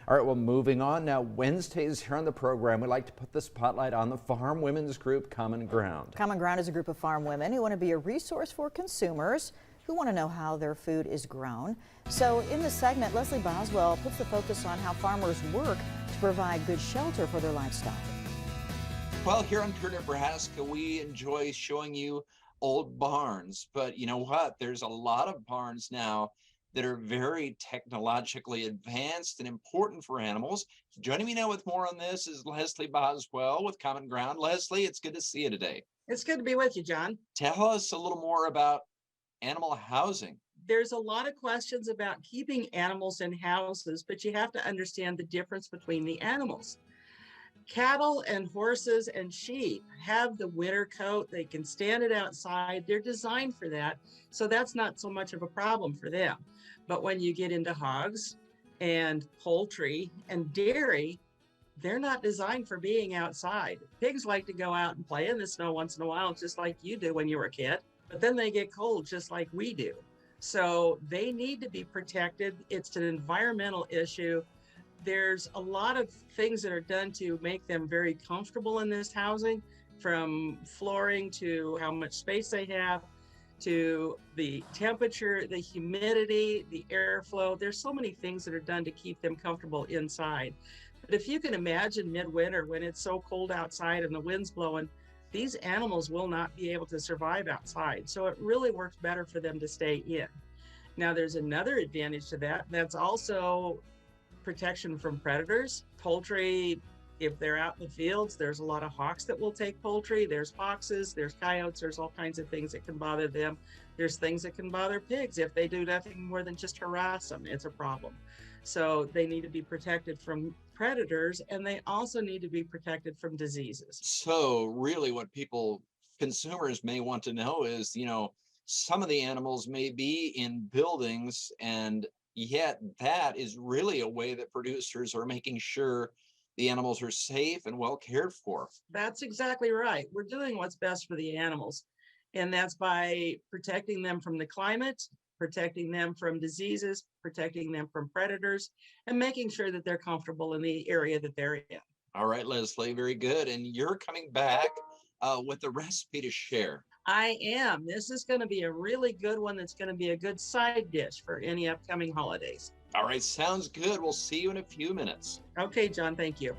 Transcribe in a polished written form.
All right, well, moving on now. Wednesdays here on the program, we like to put the spotlight on the farm women's group, Common Ground. Common Ground is a group of farm women who want to be a resource for consumers who want to know how their food is grown. So in this segment, Leslie Boswell puts the focus on how farmers work to provide good shelter for their livestock. Well, here on Pure Nebraska, we enjoy showing you old barns, but you know what? There's a lot of barns now that are very technologically advanced and important for animals. Joining me now with more on this is Leslie Boswell with Common Ground. Leslie, it's good to see you today. It's good to be with you, John. Tell us a little more about animal housing. There's a lot of questions about keeping animals in houses, but you have to understand the difference between the animals. Cattle and horses and sheep have the winter coat. They can stand it outside. They're designed for that. So that's not so much of a problem for them. But when you get into hogs and poultry and dairy, they're not designed for being outside. Pigs like to go out and play in the snow once in a while, just like you do when you were a kid. But then they get cold just like we do. So they need to be protected. It's an environmental issue. There's a lot of things that are done to make them very comfortable in this housing, from flooring to how much space they have, to the temperature, the humidity, the airflow. There's so many things that are done to keep them comfortable inside. But if you can imagine midwinter when it's so cold outside and the wind's blowing, these animals will not be able to survive outside. So it really works better for them to stay in. Now, there's another advantage to that. That's also protection from predators. Poultry, if they're out in the fields, there's a lot of hawks that will take poultry. There's foxes, there's coyotes, there's all kinds of things that can bother them. There's things that can bother pigs. If they do nothing more than just harass them, it's a problem. So they need to be protected from predators, and they also need to be protected from diseases. So really what consumers may want to know is, some of the animals may be in buildings, and yet that is really a way that producers are making sure the animals are safe and well cared for. That's exactly right. We're doing what's best for the animals, and that's by protecting them from the climate, protecting them from diseases, protecting them from predators, and making sure that they're comfortable in the area that they're in. All right, Leslie, very good. And you're coming back with a recipe to share. I am. This is going to be a really good one. That's going to be a good side dish for any upcoming holidays. All right, sounds good. We'll see you in a few minutes. Okay, John, thank you.